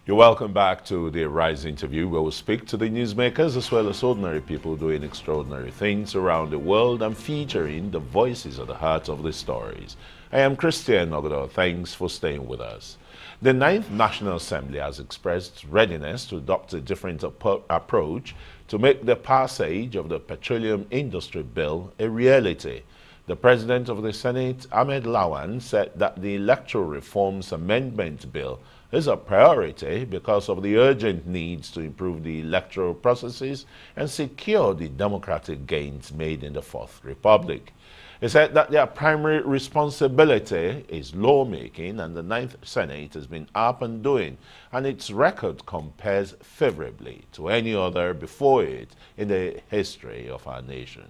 You're welcome back to the Rise interview, where we'll speak to the newsmakers as well as ordinary people doing extraordinary things around the world and featuring the voices at the heart of the stories. I am Christian Ogodo. Thanks for staying with us. The Ninth National Assembly has expressed readiness to adopt a different approach to make the passage of the Petroleum Industry Bill a reality. The President of the Senate, Ahmed Lawan, said that the Electoral Reforms Amendment Bill is a priority because of the urgent needs to improve the electoral processes and secure the democratic gains made in the Fourth Republic. He said that their primary responsibility is lawmaking, and the Ninth Senate has been up and doing, and its record compares favorably to any other before it in the history of our nation.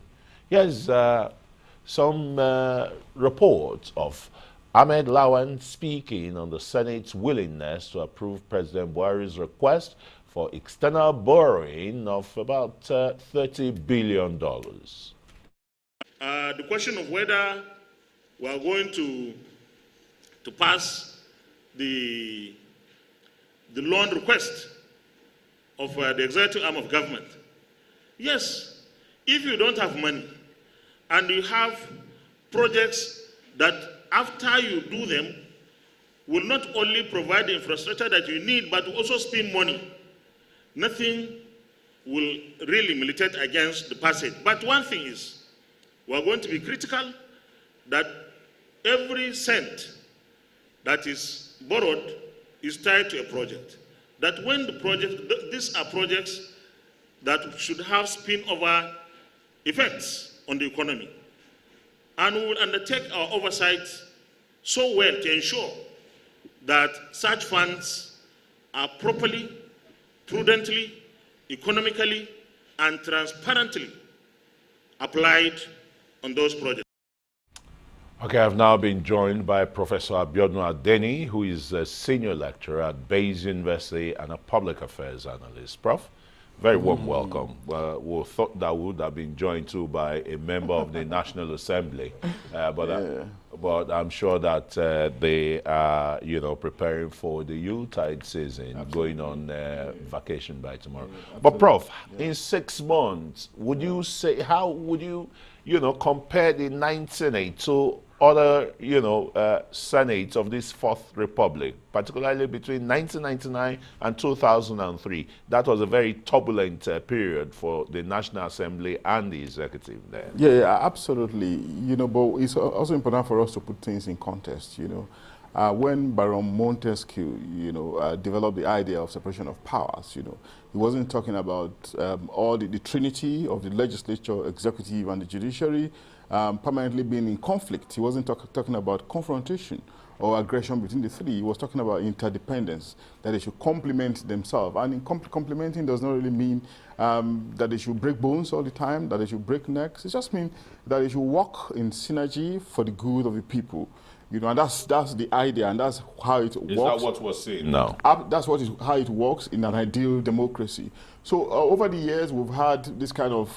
Here's some reports of Ahmed Lawan speaking on the Senate's willingness to approve President Buhari's request for external borrowing of about $30 billion. The question of whether we are going to pass the loan request of the executive arm of government. Yes, if you don't have money and you have projects that after you do them will not only provide the infrastructure that you need, but also spend money, nothing will really militate against the passage. But one thing is, we are going to be critical that every cent that is borrowed is tied to a project. That when the project, these are projects that should have spin-over effects on the economy. And we will undertake our oversight so well to ensure that such funds are properly, prudently, economically, and transparently applied on those projects. Okay, I've now been joined by Professor Abiodun Adeni, who is a senior lecturer at Bayes University and a public affairs analyst. Prof, very warm welcome. We thought that we would have been joined too by a member of the National Assembly, but I'm sure that they are, preparing for the Yuletide season, going on vacation by tomorrow. But Prof, in 6 months, would you say, how would you, compare the Ninth Senate to other, senates of this Fourth Republic, particularly between 1999 and 2003? That was a very turbulent period for the National Assembly and the executive there. Yeah, absolutely. But it's also important for us to put things in context. When Baron Montesquieu, developed the idea of separation of powers, he wasn't talking about all the trinity of the legislature, executive, and the judiciary permanently being in conflict. He wasn't talking about confrontation or aggression between the three. He was talking about interdependence, that they should complement themselves. And in complementing does not really mean that they should break bones all the time, that they should break necks. It just means that they should work in synergy for the good of the people. And that's the idea, and that's how it works. Is that what we're seeing now? That's how it works in an ideal democracy. So over the years, we've had this kind of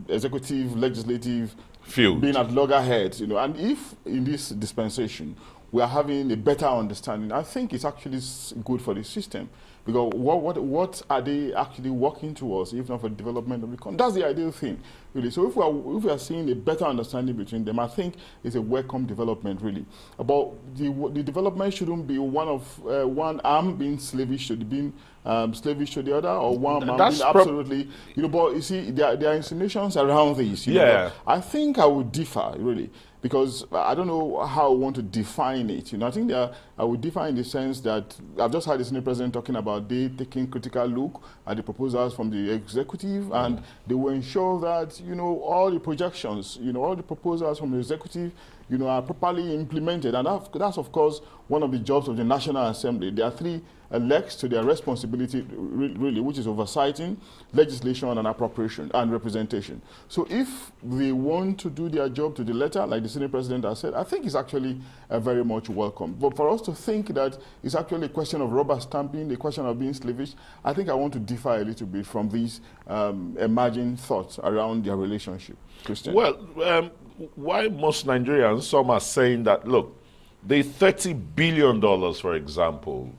executive, legislative feud being at loggerheads, and if in this dispensation we are having a better understanding, I think it's actually good for the system. Because what are they actually working towards, if not for the development of the country? That's the ideal thing, really. So if we are seeing a better understanding between them, I think it's a welcome development, really. But the development shouldn't be one arm being slavish to the other, or one arm being absolutely, But you see, there are insinuations around this. I think I would differ, really. Because I don't know how I want to define it. I think I would define in the sense that I've just heard the Senate President talking about they taking critical look at the proposals from the executive, and they will ensure that all the projections, all the proposals from the executive, are properly implemented. And that's of course one of the jobs of the National Assembly. There are three legs to their responsibility, really, which is oversighting, legislation, and appropriation and representation. So if they want to do their job to the letter, like the Senate President has said, I think it's actually very much welcome. But for us to think that it's actually a question of rubber stamping, a question of being slavish, I think I want to differ a little bit from these emerging thoughts around their relationship. Christian? Well, why most Nigerians, some are saying that, look, the $30 billion, for example,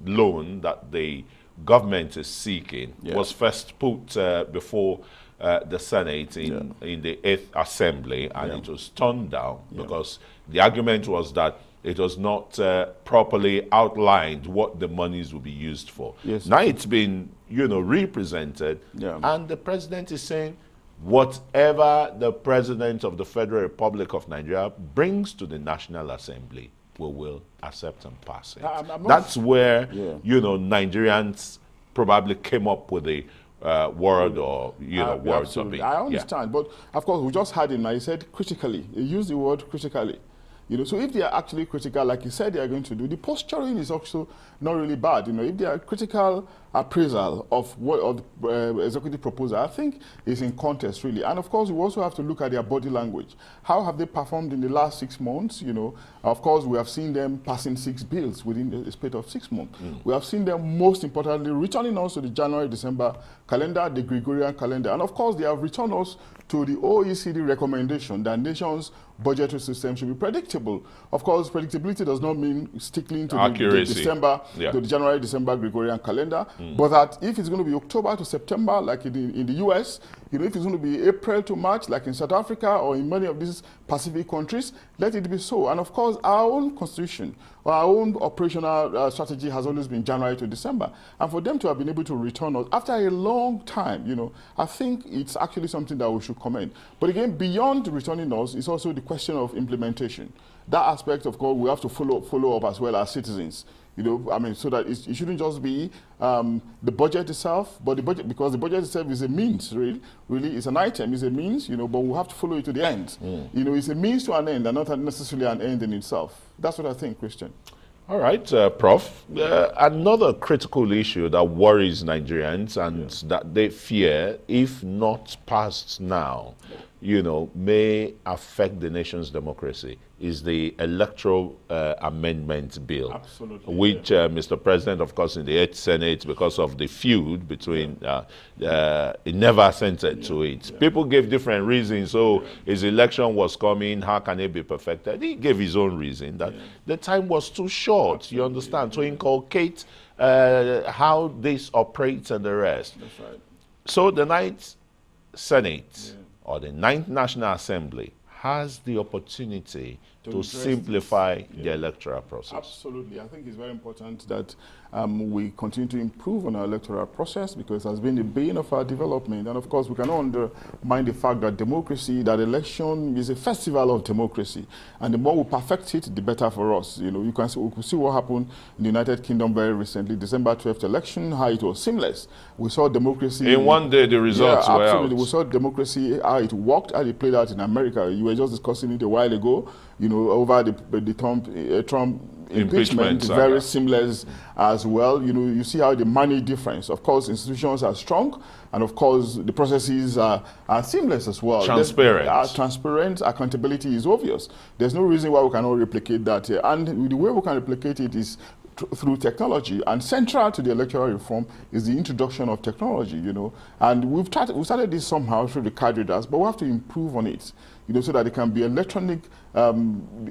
loan that the government is seeking was first put before the Senate in the 8th Assembly, and it was turned down because the argument was that it was not properly outlined what the monies will be used for. Now it's been, represented, and the president is saying whatever the president of the Federal Republic of Nigeria brings to the National Assembly, we will accept and pass it. That's where, Nigerians probably came up with the word or, words of it. I understand, but of course, we just had him, he said critically. He used the word critically. So if they are actually critical, like you said they are going to do, the posturing is also not really bad. If they are critical appraisal of what executive proposal, I think is in context really. And of course, we also have to look at their body language. How have they performed in the last 6 months? Of course, we have seen them passing 6 bills within the space of 6 months. We have seen them, most importantly, returning us to the January-December calendar, the Gregorian calendar. And of course, they have returned us to the OECD recommendation that nations' budgetary system should be predictable. Of course, predictability does not mean sticking to the December, to the January-December Gregorian calendar, but that if it's going to be October to September, like in the US, if it's going to be April to March, like in South Africa or in many of these Pacific countries, let it be so. And of course, our own constitution, or our own operational strategy has always been January to December. And for them to have been able to return us after a long time, I think it's actually something that we should commend. But again, beyond returning us, it's also the question of implementation. That aspect, of course, we have to follow up as well as citizens. So that it shouldn't just be the budget itself, but the budget, because the budget itself is a means, really it's an item, it's a means, but we have to follow it to the end. It's a means to an end and not necessarily an end in itself. That's what I think, Christian. All right, Prof. Another critical issue that worries Nigerians and that they fear, if not passed now, may affect the nation's democracy, is the Electoral Amendment Bill. Absolutely. Which Mr. President, of course, in the 8th Senate, because of the feud between, it never assented to it. People gave different reasons. So his election was coming, how can it be perfected? He gave his own reason, that the time was too short, you understand, to inculcate how this operates and the rest. That's right. So the 9th Senate or the 9th National Assembly has the opportunity to simplify the electoral process. Absolutely. I think it's very important that we continue to improve on our electoral process, because it has been the bane of our development. And of course, we cannot undermine the fact that democracy, that election is a festival of democracy. And the more we perfect it, the better for us. We can see what happened in the United Kingdom very recently, December 12th election, how it was seamless. We saw democracy. In one day, the results were absolutely. out. We saw democracy, how it worked, how it played out in America. You were just discussing it a while ago, over the Trump impeachment, very seamless as well. You see how they manage difference. Of course, institutions are strong, and of course, the processes are seamless as well. Transparent. Transparent, accountability is obvious. There's no reason why we cannot replicate that here. And the way we can replicate it is through technology, and central to the electoral reform is the introduction of technology, and we started this somehow through the card readers, but we have to improve on it, so that it can be electronic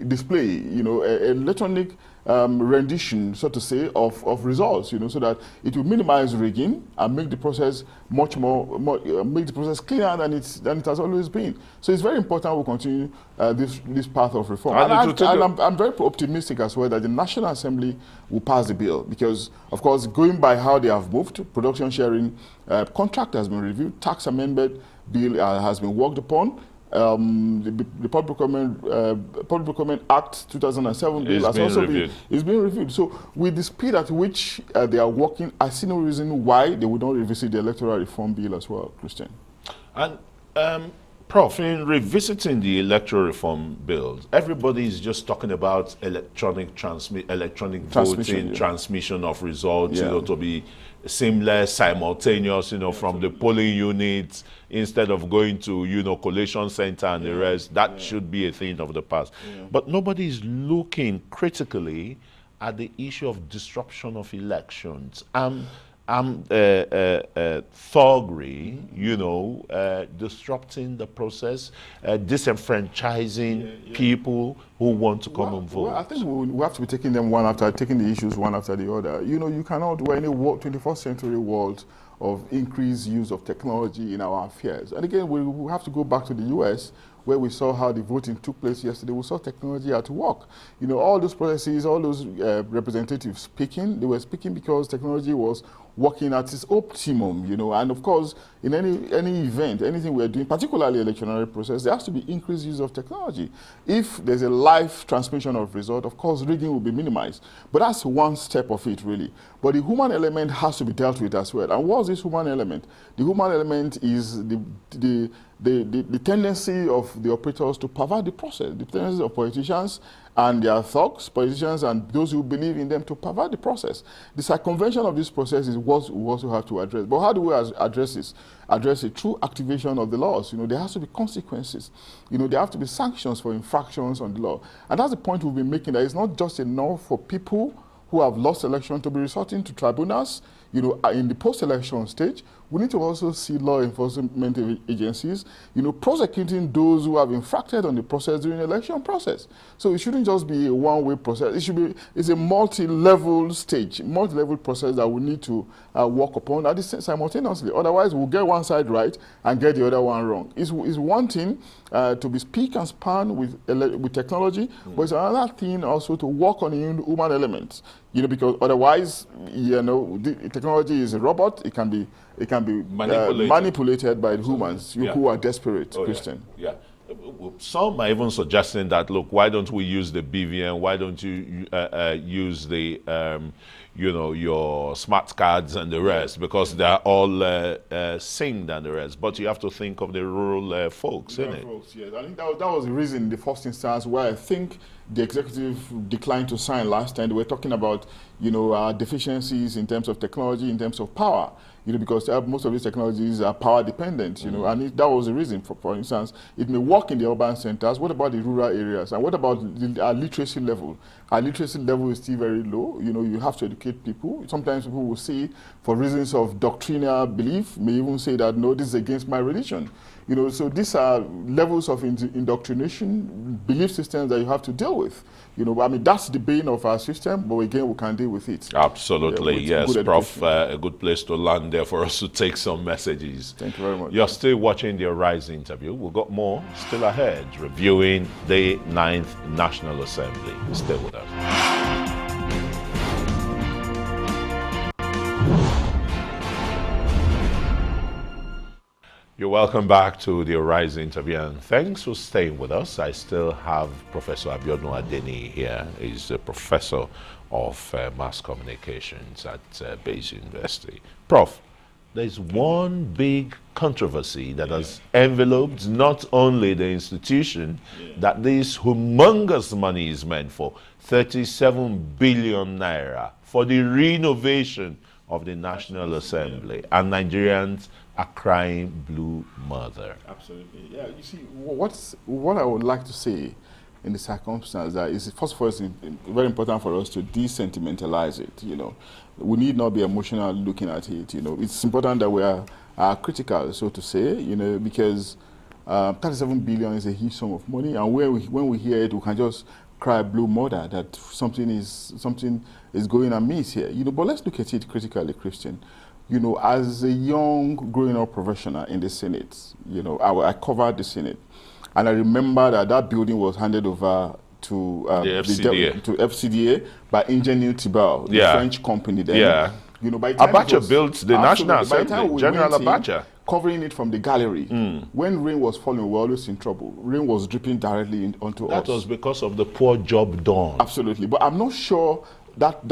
display, electronic rendition, so to say, of results, so that it will minimize rigging and make the process much more make the process cleaner than it has always been. So it's very important we continue this path of reform. And I'm very optimistic as well that the National Assembly will pass the bill, because, of course, going by how they have moved, production sharing contract has been reviewed, tax amendment bill has been worked upon. The Public Procurement Act 2007 bill has also been reviewed. So with the speed at which they are working, I see no reason why they would not revisit the electoral reform bill as well, Christian. And Prof, in revisiting the electoral reform bills, everybody is just talking about electronic voting, transmission of results, to be seamless, simultaneous, from the polling units, instead of going to, collation center and the rest. That should be a thing of the past. But nobody is looking critically at the issue of disruption of elections. thuggery, you know, disrupting the process, disenfranchising people who want to come and vote? Well, I think we have to be taking the issues one after the other. You know, you cannot, we're in a 21st century world of increased use of technology in our affairs. And again, we have to go back to the US, where we saw how the voting took place yesterday. We saw technology at work. You know, all those processes, all those representatives speaking, they were speaking because technology was working at its optimum, you know. And of course, in any event, anything we're doing, particularly electoral process, there has to be increased use of technology. If there's a live transmission of result, of course, rigging will be minimized. But that's one step of it, really. But the human element has to be dealt with as well. And what's this human element? The human element is the tendency of the operators to pervert the process, the tendency of politicians and their thugs, politicians and those who believe in them to pervert the process. The circumvention of this process is what we also have to address. But how do we address this? Address it through activation of the laws. You know, there has to be consequences. You know, there have to be sanctions for infractions on the law. And that's the point we've been making, that it's not just enough for people who have lost election to be resorting to tribunals. You know, in the post-election stage, we need to also see law enforcement agencies, you know, prosecuting those who have infracted on the process during the election process. So it shouldn't just be a one-way process. It should be, it's a multi-level stage, multi-level process that we need to work upon at this simultaneously. Otherwise, we'll get one side right and get the other one wrong. It's one thing to be speak and span with technology, but it's another thing also to work on the human element. You know, because otherwise, you know, the technology is a robot. It can be manipulated by humans who are desperate, Christian. Yeah. Some are even suggesting that, look, why don't we use the BVN? Why don't you use the, you know, your smart cards and the rest? Because they're all synced and the rest. But you have to think of the rural folks, isn't it? Folks, yes. I think that was the reason in the first instance why I think the executive declined to sign last time. They were talking about, you know, deficiencies in terms of technology, in terms of power. You know, because most of these technologies are power dependent, you know, and that was the reason. For instance, it may work in the urban centers. What about the rural areas? And what about our literacy level? Our literacy level is still very low. You know, you have to educate people. Sometimes people will say, for reasons of doctrinal belief, may even say that, no, this is against my religion. You know, so these are levels of indoctrination, belief systems that you have to deal with. You know, I mean, that's the bane of our system, but again, we can deal with it. Absolutely, yes, Prof. A good place to land there for us to take some messages. Thank you very much. You're still watching the Arise interview. We've got more still ahead, reviewing the 9th National Assembly. Stay with us. You're welcome back to the Arise interview, and thanks for staying with us. I still have Professor Abiodun Adeni here. He's a professor of mass communications at Bayes University. Prof, there's one big controversy that has enveloped not only the institution that this humongous money is meant for, 37 billion naira, for the renovation of the National Assembly, and Nigerians are crying blue mother. Absolutely. Yeah, you see, what I would like to say in the circumstance that is, first of all, it's very important for us to desentimentalize it, you know. We need not be emotional looking at it, you know. It's important that we are critical, so to say, you know, because 37 billion is a huge sum of money, and when we hear it, we can just cry blue mother that something is going amiss here, you know. But let's look at it critically, Christian. You know, as a young growing up professional in the Senate, you know, I covered the Senate, and I remember that building was handed over to the FCDA by Engineer Tibau, the French company then. Yeah. You know, by the time Abacha built the National Assembly, General Abacha. Covering it from the gallery. When rain was falling, we were always in trouble. Rain was dripping directly onto us. That was because of the poor job done. Absolutely. But I'm not sure that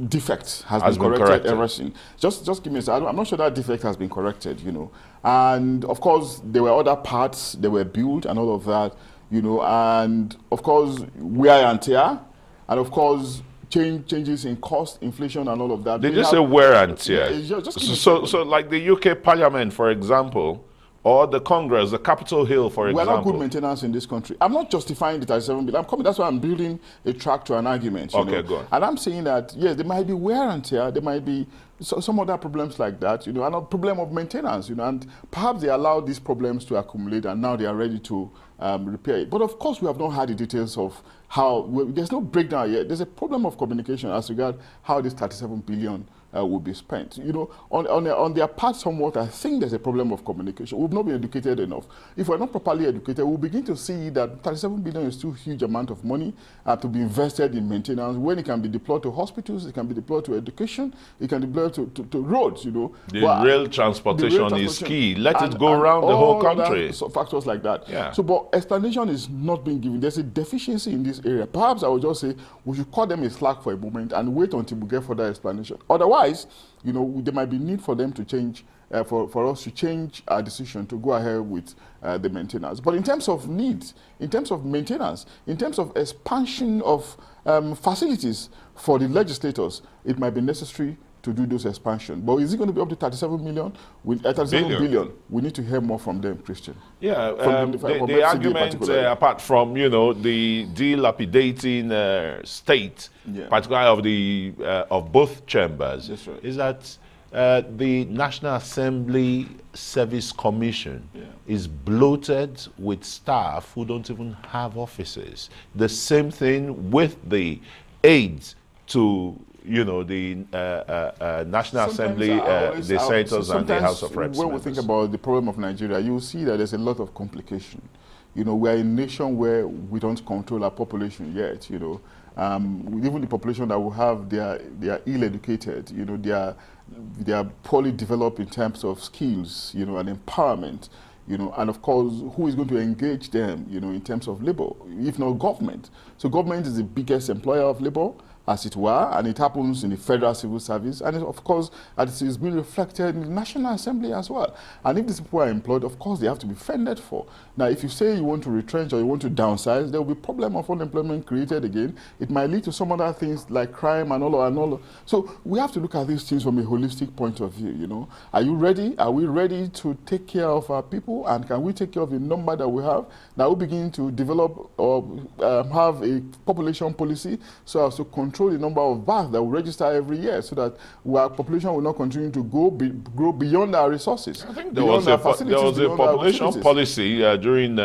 defect has been corrected ever since. Just give me a second. I'm not sure that defect has been corrected, you know. And of course, there were other parts that were built and all of that, you know. And of course, wear and tear. And of course, changes in cost, inflation, and all of that. Did you say wear and tear? So like the UK Parliament, for example, or the Congress, the Capitol Hill, for We're example. not good maintenance in this country. I'm not justifying the 37 billion. I'm coming. That's why I'm building a track to an argument. You know? Go on. And I'm saying that, yes, there might be wear and tear. There might be some other problems like that, and a problem of maintenance, and perhaps they allow these problems to accumulate and now they are ready to repair it. But of course, we have not had the details of how, there's no breakdown yet. There's a problem of communication as regard how this 37 billion will be spent. On their part somewhat, I think there's a problem of communication. We've not been educated enough. If we're not properly educated, we'll begin to see that 37 billion is still a huge amount of money to be invested in maintenance, when it can be deployed to hospitals, it can be deployed to education, it can be deployed to roads, The rail transportation is key. Let it go around the whole country. Factors like that. Yeah. So, but explanation is not being given. There's a deficiency in this area. Perhaps I would just say we should cut them a slack for a moment and wait until we get further explanation. Otherwise, there might be need for them to change, for us to change our decision to go ahead with the maintenance. But in terms of needs, in terms of maintenance, in terms of expansion of facilities for the legislators, it might be necessary to do those expansion. But is it going to be up to 37 million? 37 billion. We need to hear more from them, Christian. Yeah, from the argument, apart from, the dilapidating state, particularly of both chambers, is that the National Assembly Service Commission is bloated with staff who don't even have offices. The same thing with the aides to the National Assembly, the senators and the House of Reps. When we think about the problem of Nigeria, you will see that there's a lot of complication. We are a nation where we don't control our population yet. Even the population that we have, they are ill-educated. They are poorly developed in terms of skills, and empowerment. And of course, who is going to engage them, in terms of labor, if not government? So government is the biggest employer of labor, as it were, and it happens in the federal civil service, and of course, it is being reflected in the National Assembly as well. And if these people are employed, of course, they have to be fended for. Now, if you say you want to retrench or you want to downsize, there will be problem of unemployment created again. It might lead to some other things like crime and all. So we have to look at these things from a holistic point of view. Are you ready? Are we ready to take care of our people? And can we take care of the number that we have? Now we begin to develop or have a population policy so as to control the number of births that we register every year, so that our population will not continue to grow beyond our resources. I think there was a population policy during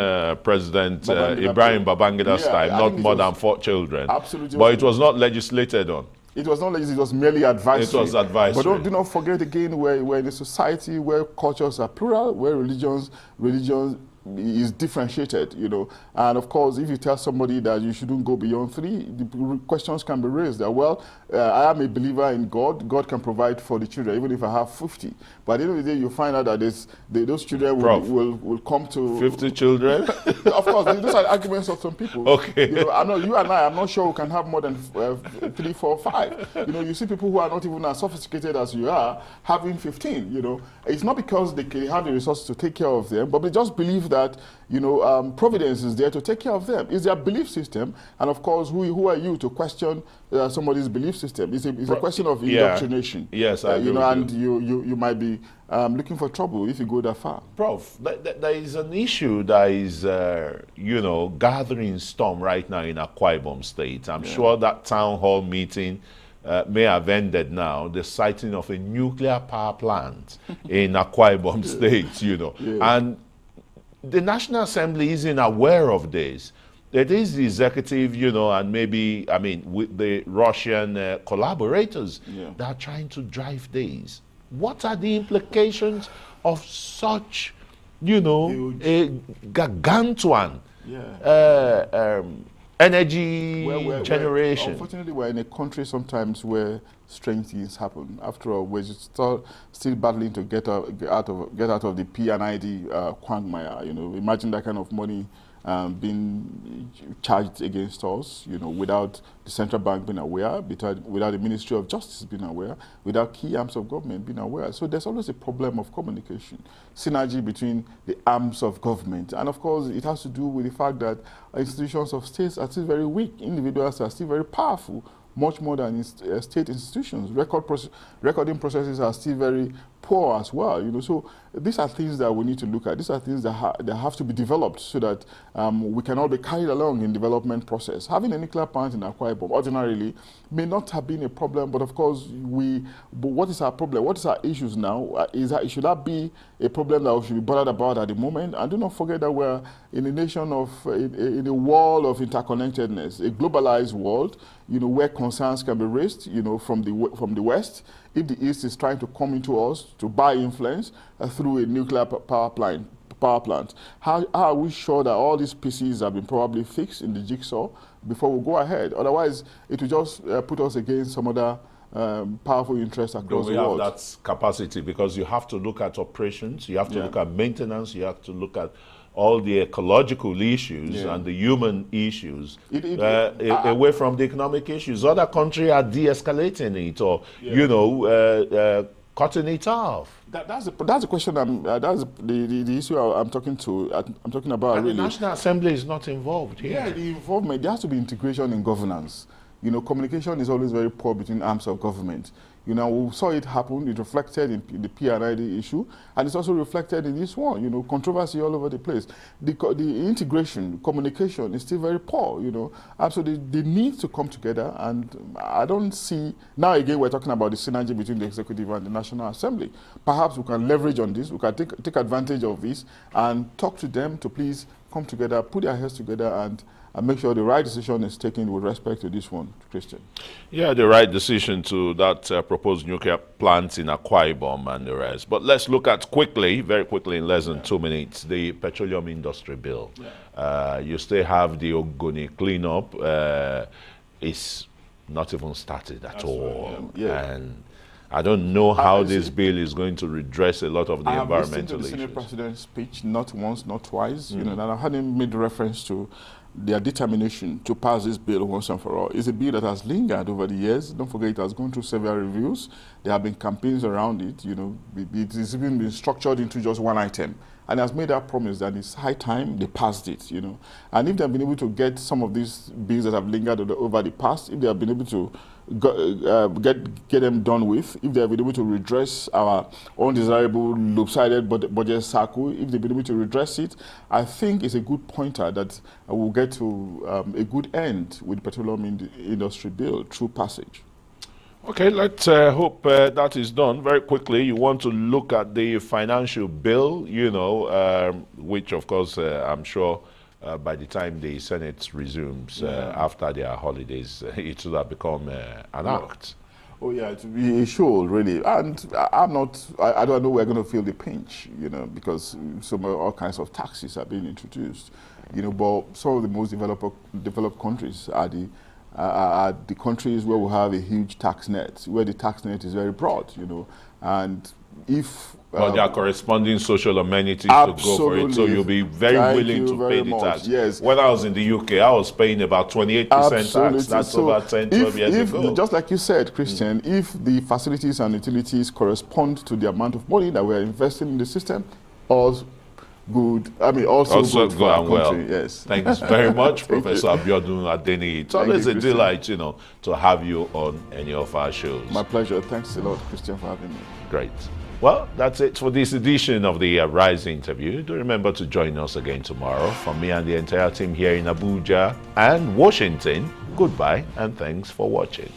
President Ibrahim Babangida's time, not more than 4 children. Absolutely. But it was not legislated on. It was not legislated, it was merely advisory. It was advisory. But do not forget again, we're in a society where cultures are plural, where religions is differentiated, and of course, if you tell somebody that you shouldn't go beyond 3, the questions can be raised that, well, I am a believer in God. God can provide for the children, even if I have 50. But at the end of the day, you find out that those children will come to 50 children. Of course, those are arguments of some people. Okay. I know you and I'm not sure we can have more than 3, 4, 5. You see people who are not even as sophisticated as you are having 15. It's not because they have the resources to take care of them, but they just believe that providence is there to take care of them. It's their belief system, and of course, who are you to question somebody's belief system? It's a question of indoctrination. Yes, I agree. And you might be looking for trouble if you go that far. Prof, there is an issue that is gathering storm right now in Akwa Ibom State. I'm sure that town hall meeting may have ended now, the siting of a nuclear power plant in Akwa Ibom State, and the National Assembly isn't aware of this. It is the executive, and maybe, with the Russian collaborators that are trying to drive this. What are the implications of such, a gargantuan energy generation? Unfortunately, we're in a country sometimes where strange things happen. After all, we're still battling to get out of the P&ID quagmire. Imagine that kind of money being charged against us, without the central bank being aware, without the Ministry of Justice being aware, without key arms of government being aware. So there's always a problem of communication, synergy between the arms of government. And of course, it has to do with the fact that institutions of states are still very weak. Individuals are still very powerful, much more than state institutions. Recording processes are still very poor as well. So these are things that we need to look at. These are things that have to be developed so that we can all be carried along in development process. Having a nuclear plant in Akwa Ibom ordinarily may not have been a problem, but of course but what is our problem? What is our issues now? Should that be a problem that we should be bothered about at the moment? And do not forget that we're in a nation in a world of interconnectedness, a globalized world, where concerns can be raised, from the West. If the East is trying to come into us to buy influence through a nuclear power plant, how are we sure that all these pieces have been probably fixed in the jigsaw before we go ahead? Otherwise, it will just put us against some other powerful interests across the world. We have that capacity because you have to look at operations, you have to look at maintenance, you have to look at all the ecological issues and the human issues away from the economic issues. Other countries are de-escalating it or, cutting it off. That's the question. That's the issue I'm talking about. And really. The National Assembly is not involved here. Yeah, the involvement. There has to be integration in governance. Communication is always very poor between arms of government. We saw it happen. It reflected in the PRID issue, and it's also reflected in this one. Controversy all over the place. The integration, communication is still very poor. And so they need to come together. And I don't see now again we're talking about the synergy between the executive and the National Assembly. Perhaps we can leverage on this. We can take advantage of this and talk to them to please come together, put their heads together, and make sure the right decision is taken with respect to this one, Christian. Yeah, the right decision to that proposed nuclear plant in Akwa Ibom and the rest. But let's look at very quickly, in less than 2 minutes, the petroleum industry bill. You still have the Ogoni cleanup. It's not even started at all. And I don't know how this bill is going to redress a lot of the environmental issues. I have listened to the Senate President's speech, not once, not twice. And I had him made reference to their determination to pass this bill once and for all. It's a bill that has lingered over the years. Don't forget, it has gone through several reviews. There have been campaigns around it. It has even been structured into just one item. And has made that promise that it's high time they passed it, And if they've been able to get some of these bills that have lingered over the past, if they have been able to get them done with, if they have been able to redress our undesirable lopsided budget cycle, if they've been able to redress it, I think it's a good pointer that we'll get to a good end with the petroleum industry bill through passage. Okay, let's hope that is done very quickly. You want to look at the financial bill, which of course I'm sure by the time the Senate resumes after their holidays, it should have become an act. Oh yeah, it should really. And I don't know we're going to feel the pinch, because all kinds of taxes are being introduced, but some of the most developed countries are the countries where we have a huge tax net, where the tax net is very broad, and if but there are corresponding social amenities to go for it, so you'll be very willing to pay the tax. Yes. When I was in the UK, I was paying about 28% tax. That's over 12 years ago. Just like you said, Christian, if the facilities and utilities correspond to the amount of money that we're investing in the system, also good for our country. Yes. Thanks very much, Professor Abiodun Adeni. It's always a delight, to have you on any of our shows. My pleasure. Thanks a lot, Christian, for having me. Great. Well, that's it for this edition of the Rise interview. Do remember to join us again tomorrow. From me and the entire team here in Abuja and Washington, goodbye and thanks for watching.